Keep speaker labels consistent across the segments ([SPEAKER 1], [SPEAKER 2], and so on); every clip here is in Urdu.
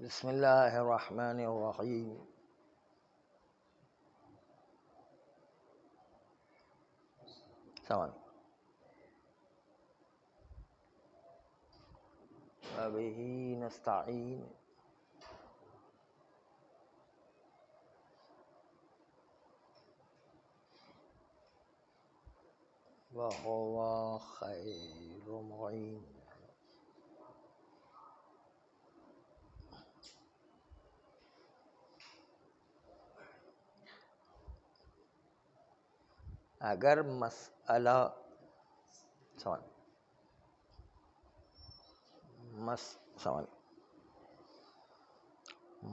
[SPEAKER 1] بسم اللہ الرحمن الرحیم. سوال. وبہ نستعین. وہو خیر معین. اگر مسئلہ سوال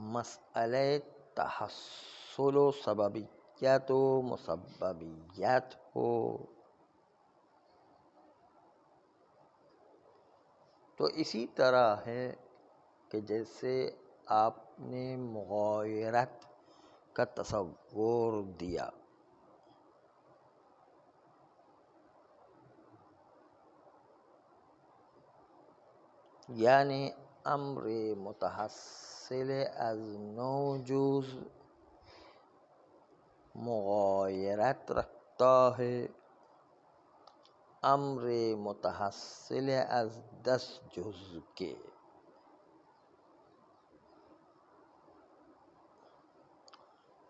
[SPEAKER 1] مسئلہ تحصل و سببیت و مسببیت ہو تو اسی طرح ہے کہ جیسے آپ نے مغایرت کا تصور دیا، یعنی امر متحصل از نوع جز مغایرت رکھتا ہے امر متحصل از 10 جز کے.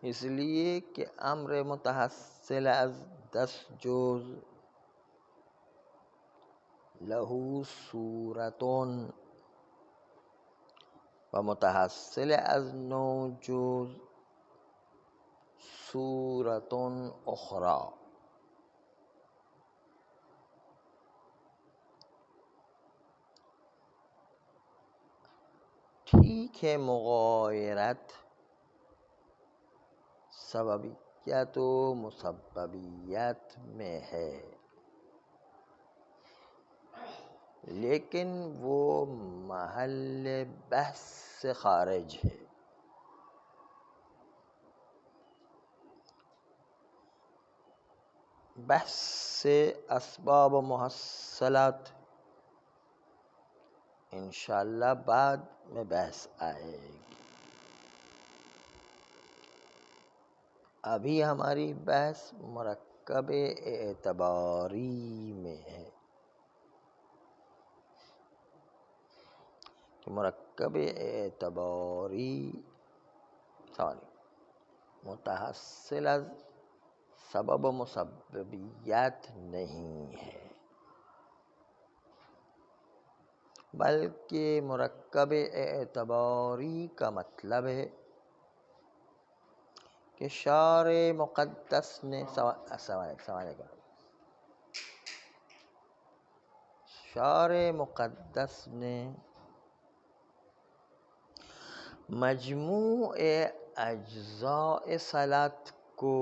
[SPEAKER 1] اس لیے کہ امر متحصل از 10 جز لہو صورتون و متحصل از 9 جز صورتون اخری. ٹھیک ہے مغایرت سببیت و مسببیت میں ہے، لیکن وہ محل بحث سے خارج ہے. بحث سے اسباب و محصلات انشاءاللہ بعد میں بحث آئے گی. ابھی ہماری بحث مرکب اعتباری میں ہے کہ مرکب اعتباری متحصل از سبب و مسببیت نہیں ہے، بلکہ مرکب اعتباری کا مطلب ہے کہ شارع مقدس نے شارع مقدس نے مجموع اجزاء صلاۃ کو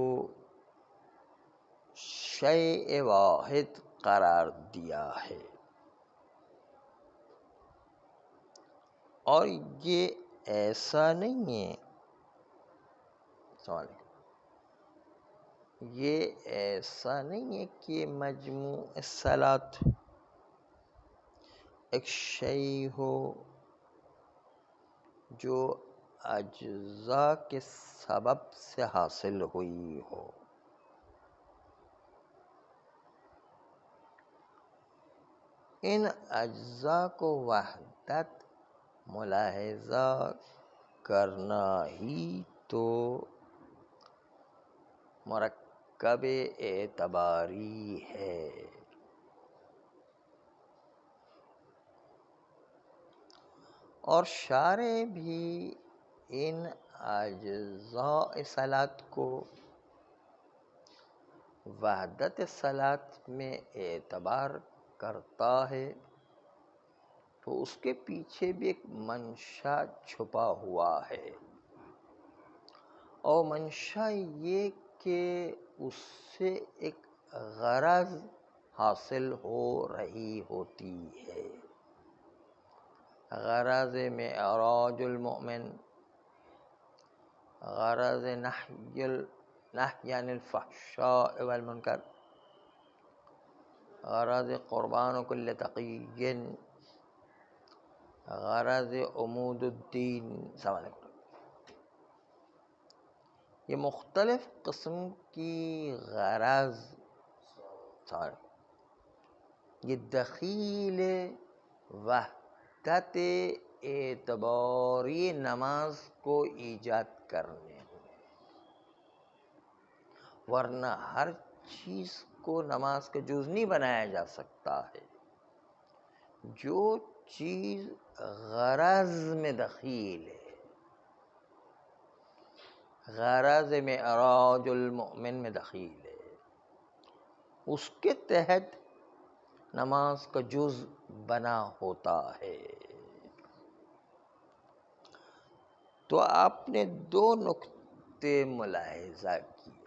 [SPEAKER 1] شیء واحد قرار دیا ہے، اور یہ ایسا نہیں ہے کہ مجموع صلاۃ ایک شیء ہو جو اجزاء کے سبب سے حاصل ہوئی ہو. ان اجزاء کو وحدت ملاحظہ کرنا ہی تو مرکب اعتباری ہے. اور شارع بھی ان اجزاء صلاۃ کو وحدت صلاۃ میں اعتبار کرتا ہے تو اس کے پیچھے بھی ایک منشا چھپا ہوا ہے، اور منشا یہ کہ اس سے ایک غرض حاصل ہو رہی ہوتی ہے. غرض معراج المؤمن، غرض نہی عن الفحشاء والمنکر، غرض قربان کل تقی، غرض عمود الدین، السلام علیکم، یہ مختلف قسم کی غرض، یہ دخیل وحدت اعتباری نماز کو ایجاد کرنے ہوئے، ورنہ ہر چیز کو نماز کا جز نہیں بنایا جا سکتا ہے۔ جو چیز غرض میں دخیل ہے، غرض معراج المؤمن میں دخیل ہے، اس کے تحت نماز کا جز بنا ہوتا ہے۔ تو آپ نے دو نقطے ملاحظہ کیے۔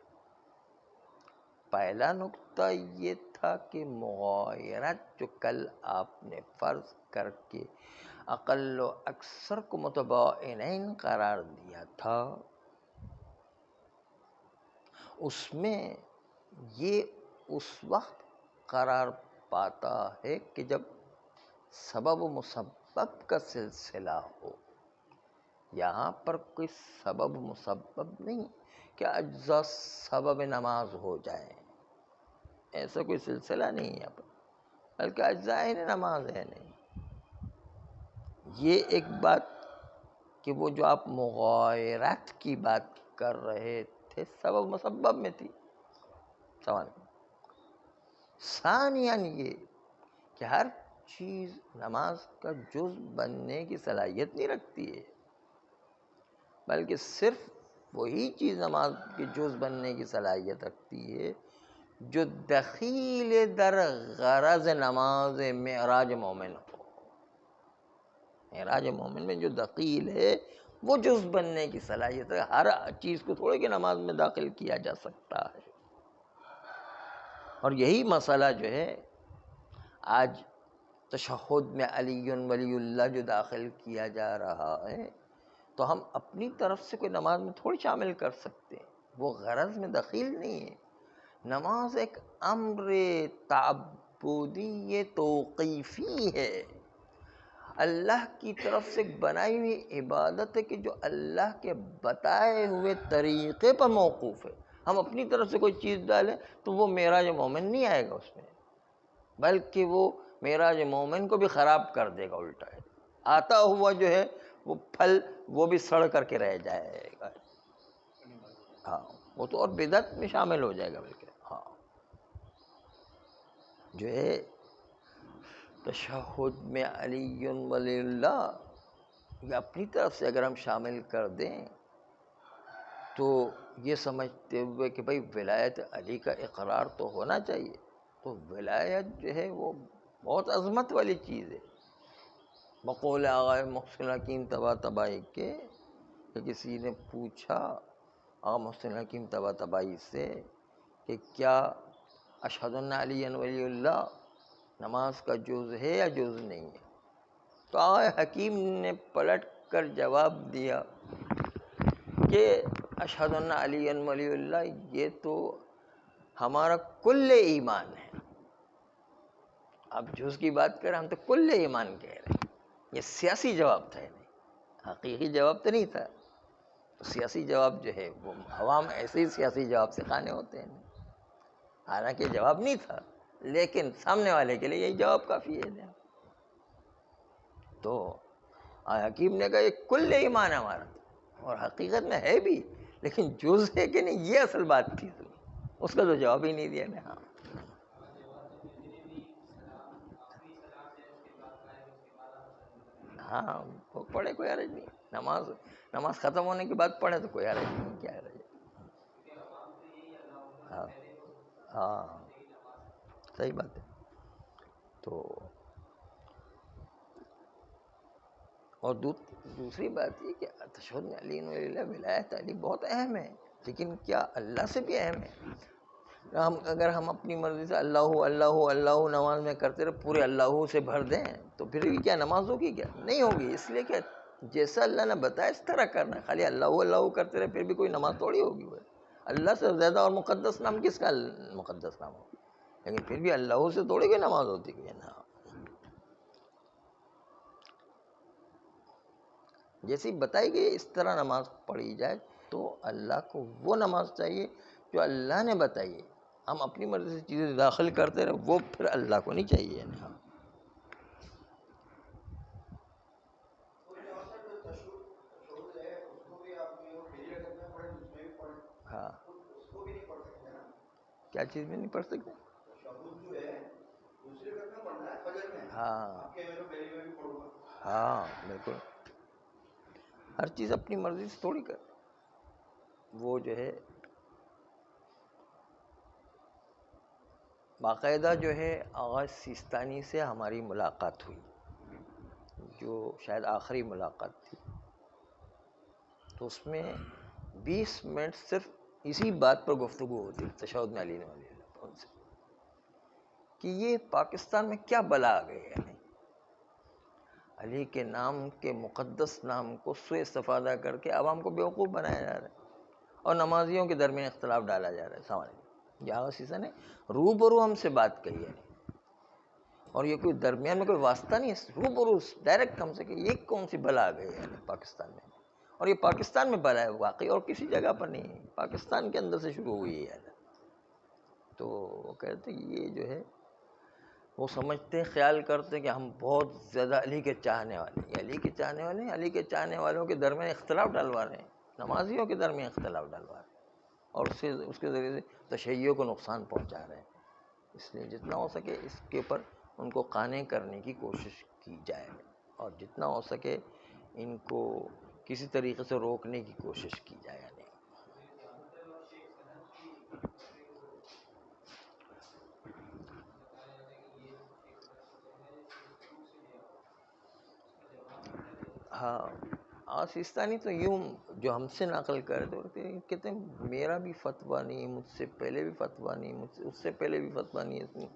[SPEAKER 1] پہلا نقطہ یہ تھا کہ مغایرت جو کل آپ نے فرض کر کے اقل و اکثر کو متباینین قرار دیا تھا، اس میں یہ اس وقت قرار پاتا ہے کہ جب سبب و مسبب کا سلسلہ ہو۔ یہاں پر کوئی سبب مسبب نہیں کہ اجزاء سبب نماز ہو جائیں، ایسا کوئی سلسلہ نہیں ہے یہاں پر، بلکہ اجزاء نماز ہے نہیں۔ یہ ایک بات کہ وہ جو آپ مغایرت کی بات کر رہے تھے سبب مسبب میں تھی، سوال۔ ثانیاً یہ کہ ہر چیز نماز کا جز بننے کی صلاحیت نہیں رکھتی ہے، بلکہ صرف وہی چیز نماز کے جز بننے کی صلاحیت رکھتی ہے جو دخیل در غرض نماز معراج مومن ہو۔ معراج مومن میں جو دخیل ہے وہ جز بننے کی صلاحیت ہے، ہر چیز کو تھوڑے کہ نماز میں داخل کیا جا سکتا ہے۔ اور یہی مسئلہ جو ہے آج تشہد میں علی ولی اللہ جو داخل کیا جا رہا ہے، تو ہم اپنی طرف سے کوئی نماز میں تھوڑی شامل کر سکتے ہیں، وہ غرض میں دخیل نہیں ہے۔ نماز ایک امر تعبدی توقیفی ہے، اللہ کی طرف سے بنائی ہوئی عبادت ہے کہ جو اللہ کے بتائے ہوئے طریقے پر موقوف ہے۔ ہم اپنی طرف سے کوئی چیز ڈالیں تو وہ معراج مومن نہیں آئے گا اس میں، بلکہ وہ معراج مومن کو بھی خراب کر دے گا، الٹا ہے، آتا ہوا جو ہے وہ پھل وہ بھی سڑ کر کے رہ جائے گا۔ ہاں، وہ تو اور بدعت میں شامل ہو جائے گا، بلکہ ہاں جو ہے تشہد میں علی ولی اللہ یہ اپنی طرف سے اگر ہم شامل کر دیں تو یہ سمجھتے ہوئے کہ بھائی ولایت علی کا اقرار تو ہونا چاہیے، تو ولایت جو ہے وہ بہت عظمت والی چیز ہے۔ بقول آغا محسن حکیم طباطبائی کے کہ کسی نے پوچھا آغا محسن حکیم طباطبائی سے کہ کیا اشہد ان علی ولی اللہ نماز کا جز ہے یا جز نہیں ہے؟ تو آغا حکیم نے پلٹ کر جواب دیا کہ اشہد ان علی ولی اللہ یہ تو ہمارا کل ایمان ہے۔ اب جز کی بات کریں ہم تو کل ایمان کہہ رہے ہیں، یہ سیاسی جواب تھا، نہیں حقیقی جواب تو نہیں تھا۔ سیاسی جواب جو ہے وہ عوام ایسے ہی سیاسی جواب سے خانے ہوتے ہیں، حالانکہ جواب نہیں تھا، لیکن سامنے والے کے لیے یہی جواب کافی ہے۔ تو حکیم نے کہا یہ کل ایمان ہے ہمارا، اور حقیقت میں ہے بھی، لیکن جز ہے کہ نہیں یہ اصل بات تھی، اس کا تو جواب ہی نہیں دیا نے۔ ہاں وہ پڑھے کوئی حرج نہیں، نماز ختم ہونے کے بعد پڑھے تو کوئی حرج نہیں، کیا حرج ہے۔ ہاں ہاں صحیح بات ہے۔ تو اور دوسری بات یہ کہ تشہد میں علی ولی اللہ ولایت علی بہت اہم ہے، لیکن کیا اللہ سے بھی اہم ہے؟ اگر ہم اپنی مرضی سے اللہ اللہ اللہ نماز میں کرتے رہے، پورے اللہ سے بھر دیں تو پھر بھی کیا نماز ہوگی؟ کیا نہیں ہوگی، اس لیے کہ جیسا اللہ نے بتایا اس طرح کرنا ہے۔ خالی اللہ اللہ کرتے رہے پھر بھی کوئی نماز تھوڑی ہوگی۔ وہ اللہ سے زیادہ اور مقدس نام کس کا مقدس نام ہو؟ لیکن پھر بھی اللہ سے تھوڑی کوئی نماز ہوتی ہے نا۔ جیسی بتائی گئی اس طرح نماز پڑھی جائے تو اللہ کو وہ نماز چاہیے جو اللہ نے بتائی ہے. ہم اپنی مرضی سے چیزیں داخل کرتے رہے وہ پھر اللہ کو نہیں چاہیے. ہاں کیا چیز میں نہیں پڑھ سکتے؟ ہاں ہاں بالکل. ہر چیز اپنی مرضی سے تھوڑی کر. وہ جو ہے باقاعدہ جو ہے آغا سیستانی سے ہماری ملاقات ہوئی، جو شاید آخری ملاقات تھی. تو اس میں 20 منٹ صرف اسی بات پر گفتگو ہوتی تشہد میں علی نے ان سے کہ یہ پاکستان میں کیا بلا آ گئی ہے. علی کے نام کے مقدس نام کو سوء استفادہ کر کے عوام کو بیوقوف بنایا جا رہا ہے اور نمازیوں کے درمیان اختلاف ڈالا جا رہا ہے. سوال یہ آغا سیسا نے روبرو ہم سے بات کہی ہے اور یہ کوئی درمیان میں کوئی واسطہ نہیں ہے، روبرو ڈائریکٹ ہم سے کہ یہ کون سی بلا آ گئی ہے پاکستان میں. اور یہ پاکستان میں بلا ہے واقعی، اور کسی جگہ پر نہیں ہے، پاکستان کے اندر سے شروع ہوئی ہے. تو وہ کہتے یہ جو ہے وہ سمجھتے خیال کرتے کہ ہم بہت زیادہ علی کے چاہنے والے ہیں. علی کے چاہنے والے ہیں، علی کے چاہنے والوں کے درمیان اختلاف ڈلوا رہے ہیں، نمازیوں کے درمیان اختلاف ڈلوا رہے ہیں اور اس کے ذریعے سے تشیع کو نقصان پہنچا رہے ہیں. اس لیے جتنا ہو سکے اس کے اوپر ان کو قانع کرنے کی کوشش کی جائے اور جتنا ہو سکے ان کو کسی طریقے سے روکنے کی کوشش کی جائے. ہاں سیستانی تو یوں جو ہم سے نقل کرتے کہتے ہیں میرا بھی فتویٰ نہیں، مجھ سے پہلے بھی فتویٰ نہیں، مجھ سے اس سے پہلے بھی فتویٰ نہیں،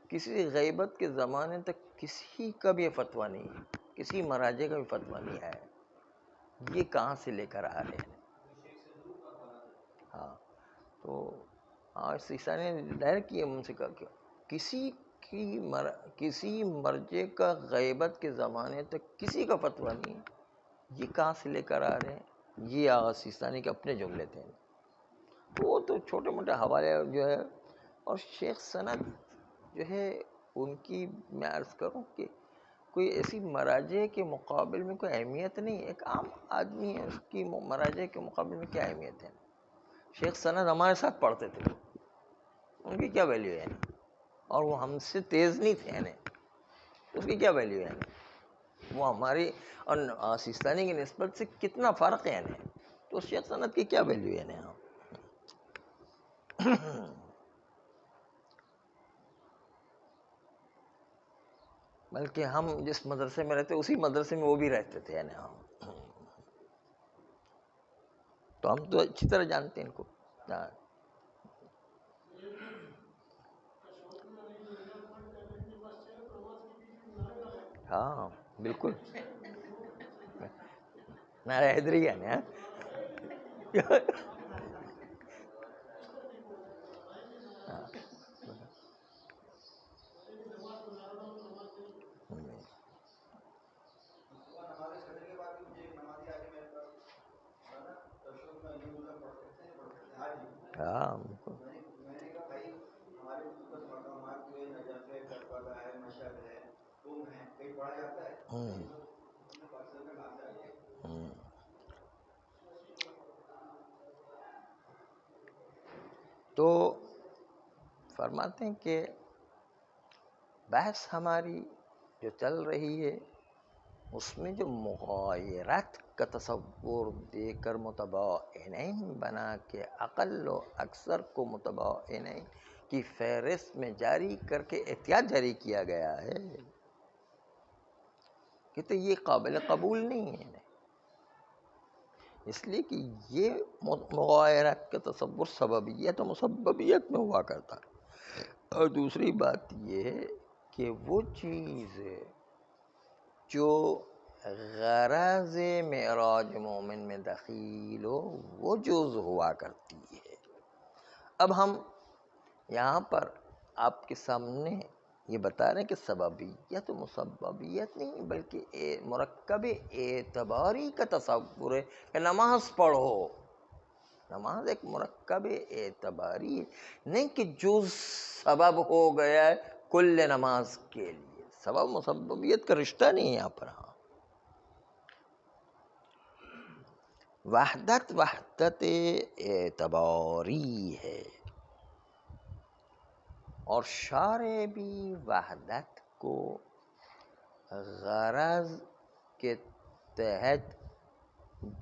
[SPEAKER 1] کسی غیبت کے زمانے تک کسی کا بھی فتویٰ نہیں ہے، کسی مراجع کا بھی فتویٰ نہیں آیا. یہ کہاں سے لے کر آ رہے ہیں؟ ہاں تو سیستانی نے ڈائریکٹ کیا ان سے کہا کہ کسی مرجع کا غیبت کے زمانے تک کسی کا فتویٰ نہیں ہے. یہ کہاں سے لے کر آ رہے ہیں؟ یہ آغا سیستانی کے اپنے جملے تھے. وہ تو چھوٹے موٹے حوالے جو ہے. اور شیخ سند جو ہے ان کی میں عرض کروں کہ کوئی ایسی مراجع کے مقابل میں کوئی اہمیت نہیں. ایک عام آدمی ہے، اس کی مراجع کے مقابل میں کیا اہمیت ہے؟ شیخ سند ہمارے ساتھ پڑھتے تھے، ان کی کیا ویلیو ہے؟ اور وہ ہم سے تیز نہیں تھے، اس کی کیا ویلیو ہے؟ وہ ہماری اور سیستانی کی نسبت سے کتنا فرق ہے تو شیخ سند کی کیا ویلیو ہے؟ بلکہ ہم جس مدرسے میں رہتے اسی مدرسے میں وہ بھی رہتے تھے. تو ہم تو اچھی طرح جانتے ہیں ان کو. ہاں بالکل نعرہ حیدری ہے. ہاں تو فرماتے ہیں کہ بحث ہماری جو چل رہی ہے اس میں جو مغایرت کا تصور دے کر متباینین بنا کے اقل و اکثر کو متباینین کی فہرست میں جاری کر کے احتیاط جاری کیا گیا ہے کہ تو یہ قابل قبول نہیں ہے. اس لیے کہ یہ مغایرت کا تصور سببیت و مسببیت میں ہوا کرتا ہے. اور دوسری بات یہ ہے کہ وہ چیز جو غرض معراج مومن میں دخیل ہو وہ جز ہوا کرتی ہے. اب ہم یہاں پر آپ کے سامنے یہ بتا رہے ہیں کہ سببیت و مسببیت نہیں بلکہ مرکب اعتباری کا تصور ہے کہ نماز پڑھو. نماز ایک مرکب اعتباری ہے، نہیں کہ جو سبب ہو گیا ہے کل نماز کے لیے. سبب مسببیت کا رشتہ نہیں ہے یہاں پر. ہاں وحدت اعتباری ہے، اور شارع بھی وحدت کو غرض کے تحت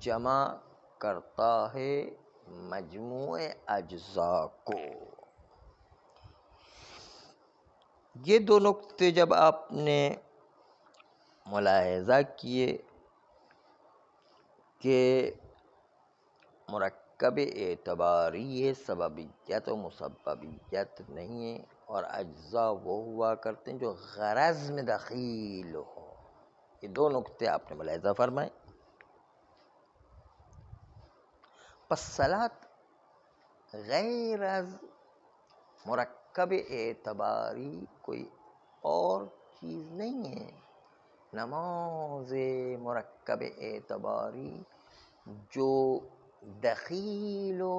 [SPEAKER 1] جمع کرتا ہے مجموع اجزاء کو. یہ دو نقطے جب آپ نے ملاحظہ کیے کہ مرکب اعتباری ہے، سببیت و مسببیت نہیں ہے، اور اجزاء وہ ہوا کرتے ہیں جو غرض میں دخیل ہو. یہ دو نقطے آپ نے ملاحظہ فرمائے. پس صلاۃ غیر از مرکب اعتباری کوئی اور چیز نہیں ہے. نماز مرکب اعتباری جو دخیل و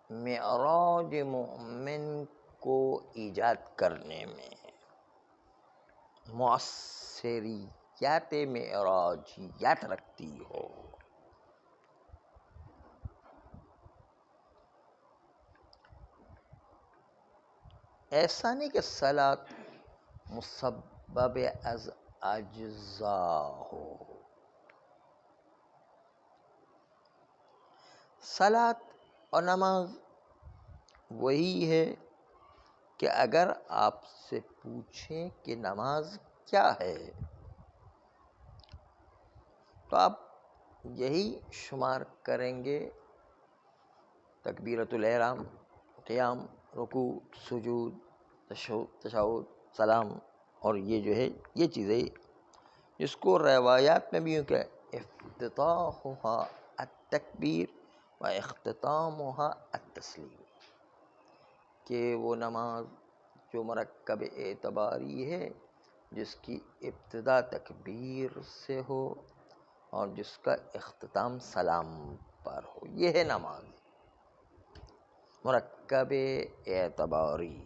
[SPEAKER 1] معراج مومن کو ایجاد کرنے میں مؤثریت معراجیت رکھتی ہو. ایسا نہیں کہ صلاۃ مسبب از اجزاء ہو. صلاۃ اور نماز وہی ہے کہ اگر آپ سے پوچھیں کہ نماز کیا ہے تو آپ یہی شمار کریں گے: تکبیرۃ الاحرام، قیام، رکوع، سجود، تشہد، سلام، اور یہ جو ہے یہ چیزیں جس کو روایات میں بھی یوں کہ افتتاحها التکبیر و اختتامها التسلیم، کہ وہ نماز جو مرکب اعتباری ہے جس کی ابتدا تکبیر سے ہو اور جس کا اختتام سلام پر ہو، یہ ہے نماز مرکب اعتباری.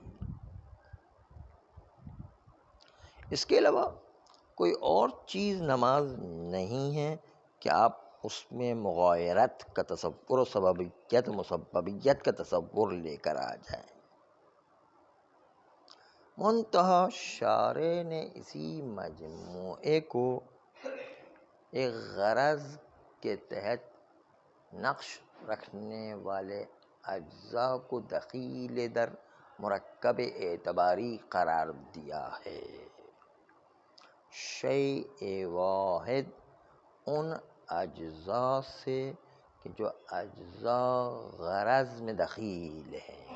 [SPEAKER 1] اس کے علاوہ کوئی اور چیز نماز نہیں ہے کہ آپ اس میں مغایرت کا تصور و سببیت مسببیت کا تصور لے کر آ جائیں. منتہا شارع نے اسی مجموعے کو ایک غرض کے تحت نقش رکھنے والے اجزاء کو دخیل در مرکب اعتباری قرار دیا ہے. شیء واحد ان اجزاء سے کہ جو اجزاء غرض میں دخیل ہیں.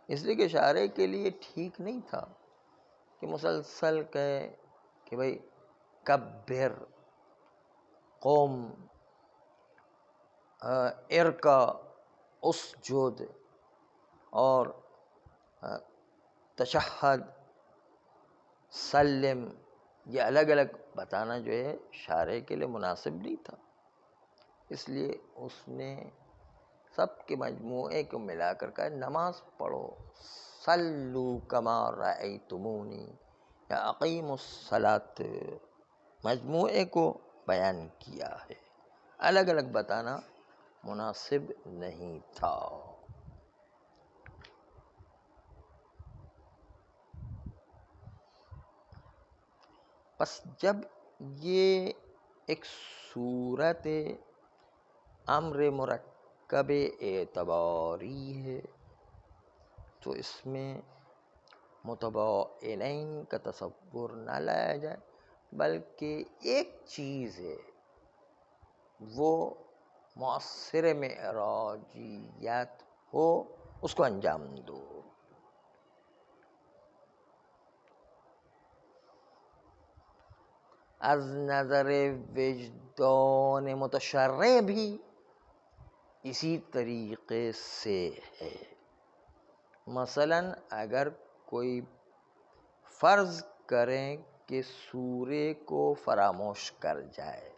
[SPEAKER 1] اس لیے کہ شارع کے لیے ٹھیک نہیں تھا کہ مسلسل کہے کہ بھئی کبر، قوم، ارکع، اسجد اور تشہد، سلم، یہ الگ الگ بتانا جو ہے شارع کے لیے مناسب نہیں تھا. اس لیے اس نے سب کے مجموعے کو ملا کر کہا نماز پڑھو، صلو کما رأیتمونی یا اقیموا الصلاۃ، مجموعے کو بیان کیا ہے. الگ الگ بتانا مناسب نہیں تھا. بس جب یہ ایک صورت امر مرکب اعتباری ہے تو اس میں متباینین کا تصور نہ لایا جائے، بلکہ ایک چیز ہے وہ مؤثر معراجیت ہو، اس کو انجام دو. از نظر وجدان متشرع بھی اسی طریقے سے ہے۔ مثلاً اگر کوئی فرض کریں کہ سورے کو فراموش کر جائے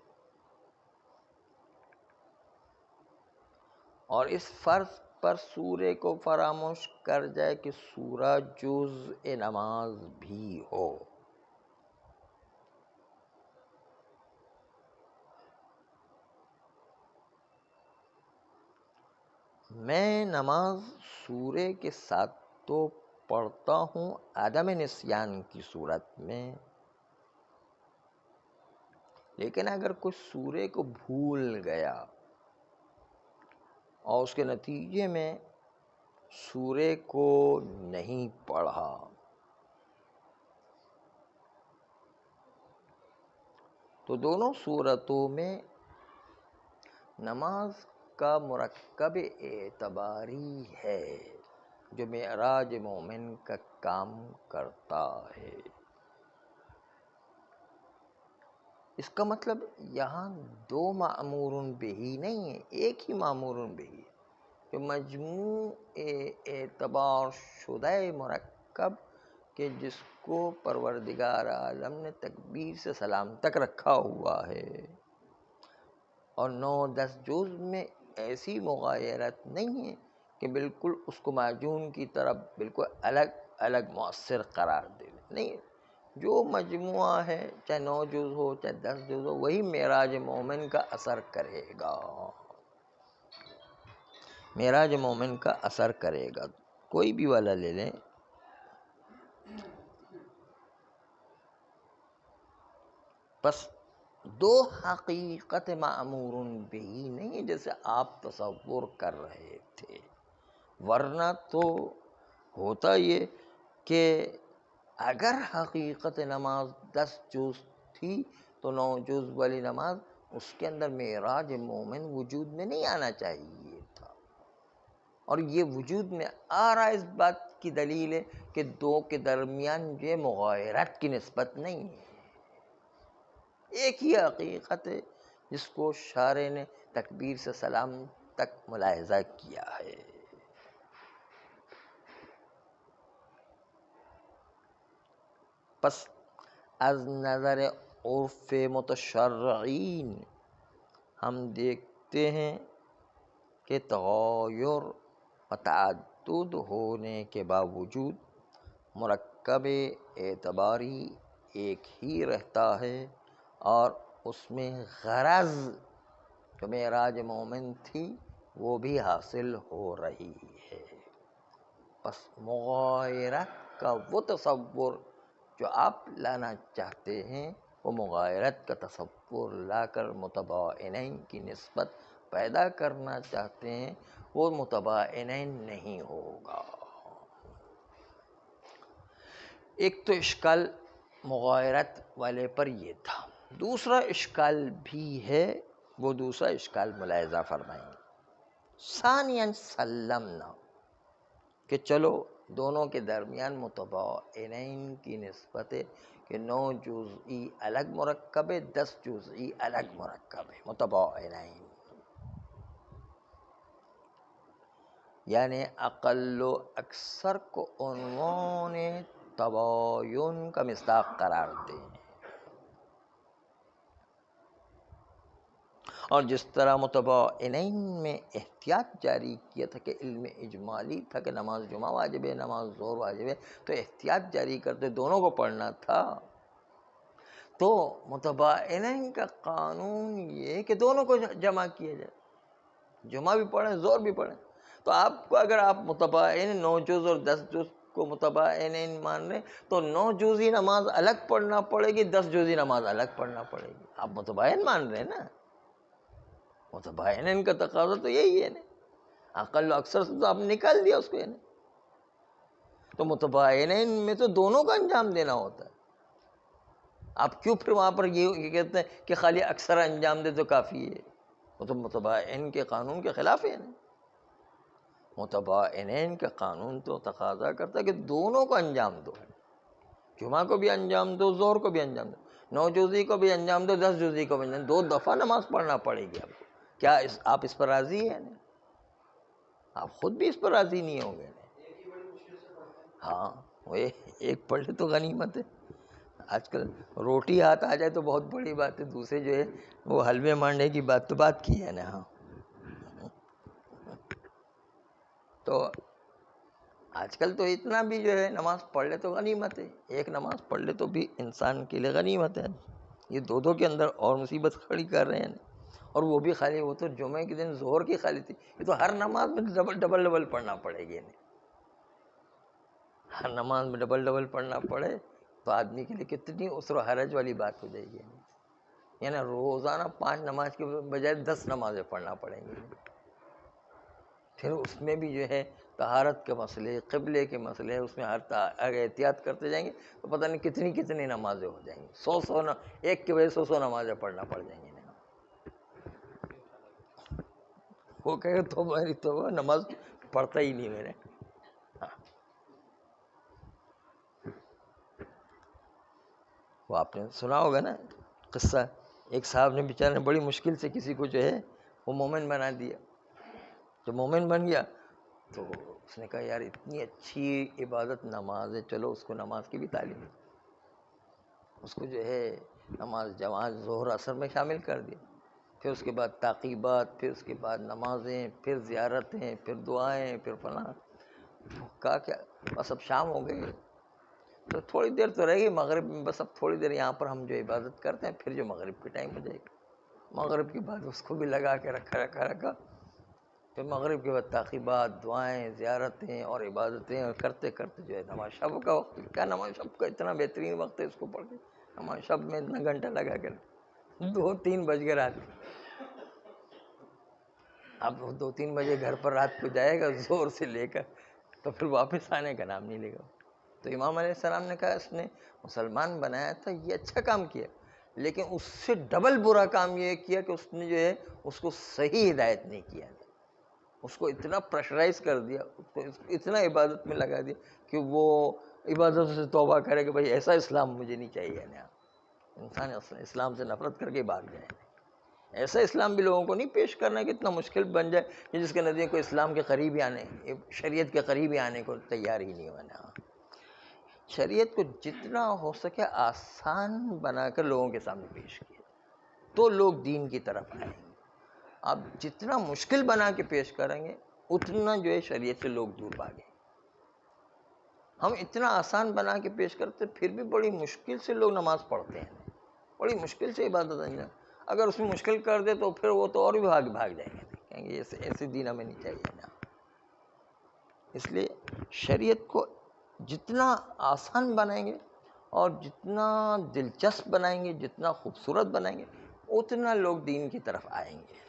[SPEAKER 1] اور اس فرض پر سورے کو فراموش کر جائے کہ سورہ جزء نماز بھی ہو، میں نماز سورے کے ساتھ تو پڑھتا ہوں عدم نسیان کی صورت میں، لیکن اگر کوئی سورے کو بھول گیا اور اس کے نتیجے میں سورے کو نہیں پڑھا تو دونوں صورتوں میں نماز کا مرکب اعتباری ہے جو معراج مومن کا کام کرتا ہے۔ اس کا مطلب یہاں دو مأمور بہ نہیں ہے، ایک ہی مأمور بہ ہے جو مجموع اعتبار شدہ مرکب کہ جس کو پروردگار عالم نے تکبیر سے سلام تک رکھا ہوا ہے، اور 9-10 جز میں ایسی مغایرت نہیں ہے کہ بالکل اس کو معجون کی طرح بالکل الگ الگ مؤثر قرار دے، نہیں، جو مجموعہ ہے چاہے 9 جز ہو چاہے 10 جز ہو وہی معراج مومن کا اثر کرے گا، معراج مومن کا اثر کرے گا۔ کوئی بھی والا لے لیں، بس دو حقیقت مأمور بہ نہیں ہے جیسے آپ تصور کر رہے تھے، ورنہ تو ہوتا یہ کہ اگر حقیقت نماز 10 جز تھی تو 9 جز والی نماز اس کے اندر معراج مومن وجود میں نہیں آنا چاہیے تھا، اور یہ وجود میں آ رہا اس بات کی دلیل ہے کہ دو کے درمیان یہ مغایرت کی نسبت نہیں ہے، ایک ہی حقیقت ہے جس کو شارع نے تکبیر سے سلام تک ملاحظہ کیا ہے۔ پس از نظر عرف متشرعین ہم دیکھتے ہیں کہ تغیر و تعدد ہونے کے باوجود مرکب اعتباری ایک ہی رہتا ہے اور اس میں غرض جو معراج مومن تھی وہ بھی حاصل ہو رہی ہے۔ پس مغایرت کا وہ تصور جو آپ لانا چاہتے ہیں وہ مغایرت کا تصور لا کر متباینین کی نسبت پیدا کرنا چاہتے ہیں، وہ متباینین نہیں ہوگا۔ ایک تو اشکال مغایرت والے پر یہ تھا، دوسرا اشکال بھی ہے، وہ دوسرا اشکال ملاحظہ فرمائیں۔ ثانیاً سلمنا کہ چلو دونوں کے درمیان متباینین کی نسبت ہے کہ 9 جزئی الگ مرکب ہے، 10 جزئی الگ مرکب ہے، متباینین، یعنی اقل و اکثر کو عنوان تباین کا مصداق قرار دیں، اور جس طرح متباینین میں احتیاط جاری کیا تھا کہ علم اجمالی تھا کہ نماز جمعہ واجب ہے، نماز ظہر واجب ہے، تو احتیاط جاری کرتے دونوں کو پڑھنا تھا، تو متباینین کا قانون یہ ہے کہ دونوں کو جمع کیا جائے، جمعہ بھی پڑھیں ظہر بھی پڑھیں۔ تو آپ کو اگر آپ متباین 9 جز اور 10 جز کو متباینین مان رہے تو 9 جزی نماز الگ پڑھنا پڑے گی، 10 جزی نماز الگ پڑھنا پڑے گی، آپ متباین مان رہے ہیں نا، متباینین کا تقاضا تو یہی ہے نا، اقل و اکثر سے تو آپ نکال دیا اس کو، یعنی تو متباینین میں تو دونوں کا انجام دینا ہوتا ہے، آپ کیوں پھر وہاں پر یہ کہتے ہیں کہ خالی اکثر انجام دے تو کافی ہے، وہ تو متباین کے قانون کے خلاف ہے نا، متباینین کا قانون تو تقاضا کرتا ہے کہ دونوں کو انجام دو، جمعہ کو بھی انجام دو، ظہر کو بھی انجام دو، 9 جزی کو بھی انجام دو، 10 جزی کو بھی انجام دو، 2 دفعہ نماز پڑھنا پڑے گی آپ کو، کیا آپ اس پر راضی ہیں؟ آپ خود بھی اس پر راضی نہیں ہوں گے. ہاں وہ ایک پڑھ لے تو غنیمت ہے. آج کل روٹی ہاتھ آ جائے تو بہت بڑی بات ہے، دوسرے جو ہے وہ حلوے مانڈے کی بات تو بات کی ہے نا. ہاں تو آج کل تو اتنا بھی جو ہے نماز پڑھ لے تو غنیمت ہے، ایک نماز پڑھ لے تو بھی انسان کے لیے غنیمت ہے. یہ دو دو کے اندر اور مصیبت کھڑی کر رہے ہیں، اور وہ بھی خالی، وہ تو جمعے کے دن ظہر کی خالی تھی، یہ تو ہر نماز میں ڈبل پڑھنا پڑے گی. ہر نماز میں ڈبل پڑھنا پڑے تو آدمی کے لیے کتنی عسر و حرج والی بات ہو جائے گی. یعنی روزانہ 5 نماز کے بجائے 10 نمازیں پڑھنا پڑیں گی. پھر اس میں بھی جو ہے طہارت کے مسئلے، قبلے کے مسئلے، اس میں ہر احتیاط کرتے جائیں گے تو پتہ نہیں کتنی نمازیں ہو جائیں گی. ایک کے بجائے 100 نمازیں پڑھنا پڑ جائیں گی. وہ کہے تو میری تو نماز پڑھتا ہی نہیں میں نے. وہ آپ نے سنا ہوگا نا قصہ، ایک صاحب نے بیچارے نے بڑی مشکل سے کسی کو جو ہے وہ مومن بنا دیا. جب مومن بن گیا تو اس نے کہا یار اتنی اچھی عبادت نماز ہے، چلو اس کو نماز کی بھی تعلیم، اس کو جو ہے نماز جماعت ظہر عصر میں شامل کر دیا. پھر اس کے بعد تعقیبات، پھر اس کے بعد نمازیں، پھر زیارتیں، پھر دعائیں، پھر فلاں. کہا کیا بس اب شام ہو گئی تو تھوڑی دیر تو رہے گی مغرب میں، بس اب تھوڑی دیر یہاں پر ہم جو عبادت کرتے ہیں، پھر جو مغرب کی ٹائم ہو جائے گی. مغرب کے بعد اس کو بھی لگا کے رکھا. پھر مغرب کے بعد تعقیبات، دعائیں، زیارتیں اور عبادتیں، اور کرتے کرتے جو ہے نماز شب کا وقت. کیا نماز شب کا اتنا بہترین وقت ہے، اس کو پڑھ کے نماز شب میں اتنا گھنٹہ لگا کر 2-3 بج گئے رات. اب 2-3 بجے گھر پر رات کو جائے گا زور سے لے کر تو پھر واپس آنے کا نام نہیں لے گا. تو امام علیہ السلام نے کہا اس نے مسلمان بنایا تھا، یہ اچھا کام کیا، لیکن اس سے ڈبل برا کام یہ کیا کہ اس نے جو ہے اس کو صحیح ہدایت نہیں کیا. اس کو اتنا پریشرائز کر دیا، اس کو اتنا عبادت میں لگا دیا کہ وہ عبادت سے توبہ کرے کہ بھائی ایسا اسلام مجھے نہیں چاہیے نا. انسان اسلام سے نفرت کر کے بھاگ جائے. ایسا اسلام بھی لوگوں کو نہیں پیش کرنا کہ اتنا مشکل بن جائے کہ جس کے نتیجے کو اسلام کے قریب ہی آنے، شریعت کے قریب ہی آنے کو تیار ہی نہیں ہونا. شریعت کو جتنا ہو سکے آسان بنا کر لوگوں کے سامنے پیش کیا تو لوگ دین کی طرف آئیں گے. آپ جتنا مشکل بنا کے پیش کریں گے اتنا جو ہے شریعت سے لوگ دور بھاگیں. ہم اتنا آسان بنا کے پیش کرتے پھر بھی بڑی مشکل سے لوگ نماز پڑھتے ہیں، بڑی مشکل سے عبادت انجام. اگر اس میں مشکل کر دے تو پھر وہ تو اور بھی بھاگ جائیں گے، کہیں گے ایسے دین ہمیں نہیں چاہیے نا. اس لیے شریعت کو جتنا آسان بنائیں گے اور جتنا دلچسپ بنائیں گے، جتنا خوبصورت بنائیں گے، اتنا لوگ دین کی طرف آئیں گے.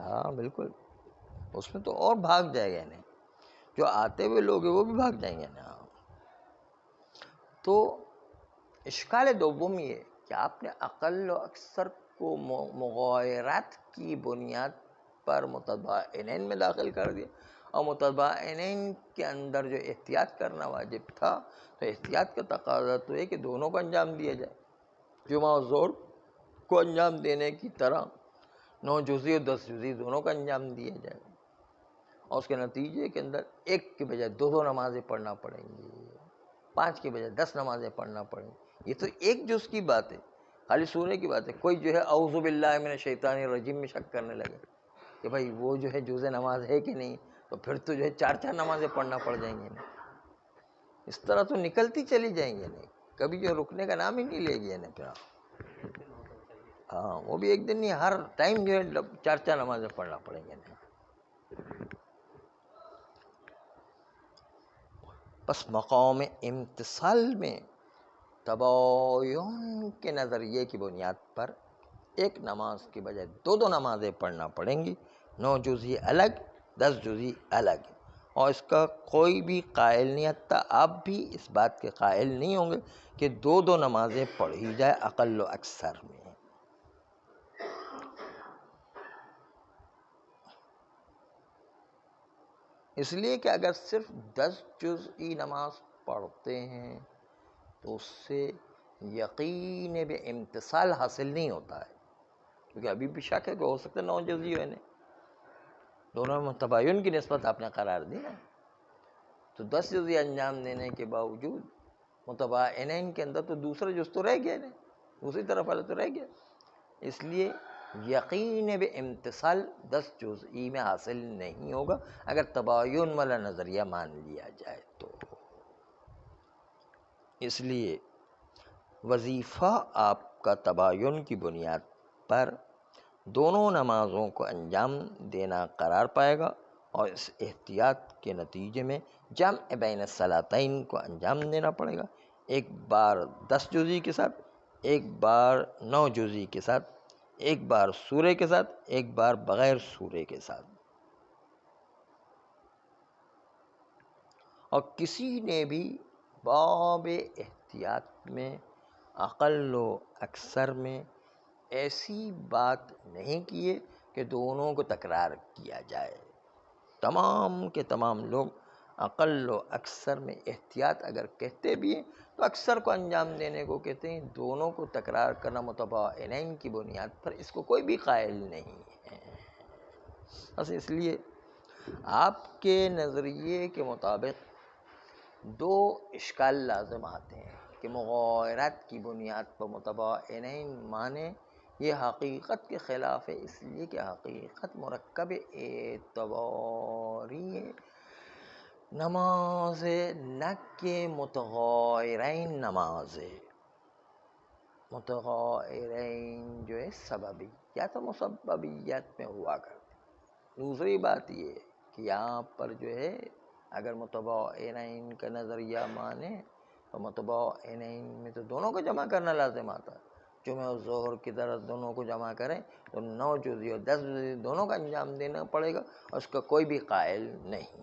[SPEAKER 1] ہاں بالکل، اس میں تو اور بھاگ جائے گا نہیں، جو آتے ہوئے لوگ ہیں وہ بھی بھاگ جائیں گے نا. تو اشکال دوم یہ کہ آپ نے اقل و اکثر کو مغایرات کی بنیاد پر متباینین میں داخل کر دیا، اور متباینین کے اندر جو احتیاط کرنا واجب تھا تو احتیاط کا تقاضا تو ہے کہ دونوں کو انجام دیا جائے. جمعہ و ظہر کو انجام دینے کی طرح 9 جزی اور 10 جزی دونوں کا انجام دیا جائے، اور اس کے نتیجے کے اندر ایک کے بجائے 2 نمازیں پڑھنا پڑیں گی، 5 کے بجائے 10 نمازیں پڑھنا پڑیں گی. یہ تو ایک جز کی بات ہے، خالی سورے کی بات ہے. کوئی جو ہے اعوذ باللہ من الشیطان الرجیم میں شک کرنے لگے کہ بھائی وہ جو ہے جز نماز ہے کہ نہیں، تو پھر تو جو ہے 4 نمازیں پڑھنا پڑ جائیں گے. اس طرح تو نکلتی چلی جائیں گے نہیں، کبھی جو رکنے کا نام ہی نہیں لے گی. پھر ہاں وہ بھی ایک دن نہیں، ہر ٹائم جو ہے 4 نمازیں پڑھنا پڑیں گے. بس مقام امتثال میں تباین کے نظریے کی بنیاد پر ایک نماز کے بجائے 2 نمازیں پڑھنا پڑیں گی، 9 جزی الگ، 10 جزی الگ. اور اس کا کوئی بھی قائل نہیں، حتیٰ آپ بھی اس بات کے قائل نہیں ہوں گے کہ 2 نمازیں پڑھی جائے اقل و اکثر میں. اس لیے کہ اگر صرف 10 جزئی نماز پڑھتے ہیں تو اس سے یقین بے امتصال حاصل نہیں ہوتا ہے، کیونکہ ابھی بھی شک ہے کہ ہو سکتا ہے 9 جزئی ہے، دونوں میں تباین کی نسبت آپ نے قرار دی نا، تو 10 جزئی انجام دینے کے باوجود متباینین کے اندر تو دوسرا جز تو رہ گیا نہیں، دوسری طرف والا تو رہ گیا، اس لیے یقین بے امتصال 10 جزئی میں حاصل نہیں ہوگا اگر تباین والا نظریہ مان لیا جائے تو۔ اس لیے وظیفہ آپ کا تباین کی بنیاد پر دونوں نمازوں کو انجام دینا قرار پائے گا، اور اس احتیاط کے نتیجے میں جمع بین الصلاتین کو انجام دینا پڑے گا، ایک بار 10 جزئی کے ساتھ، ایک بار 9 جزئی کے ساتھ، ایک بار سورے کے ساتھ، ایک بار بغیر سورے کے ساتھ۔ اور کسی نے بھی باب احتیاط میں اقل و اکثر میں ایسی بات نہیں کی ہے کہ دونوں کو تکرار کیا جائے، تمام کے تمام لوگ اقل و اکثر میں احتیاط اگر کہتے بھی ہیں تو اکثر کو انجام دینے کو کہتے ہیں، دونوں کو تکرار کرنا متباینین کی بنیاد پر اس کو کوئی بھی قائل نہیں ہے۔ بس اس لیے آپ کے نظریے کے مطابق 2 اشکال لازم آتے ہیں کہ مغایرت کی بنیاد پر متباینین مانے، یہ حقیقت کے خلاف ہے، اس لیے کہ حقیقت مرکب اعتباری نماز نہ کہ متغایرین نماز ہے، متغایرین جو ہے سببیت و مسببیت میں ہوا کرتے۔ دوسری بات یہ ہے کہ یہاں پر جو ہے اگر متباینین کا نظریہ مانے تو متباینین میں تو دونوں کو جمع کرنا لازم آتا ہے، جمعہ اور ظہر کی طرح دونوں کو جمع کریں تو 9 جزئی اور 10 جزئی دونوں کا انجام دینا پڑے گا، اور اس کا کوئی بھی قائل نہیں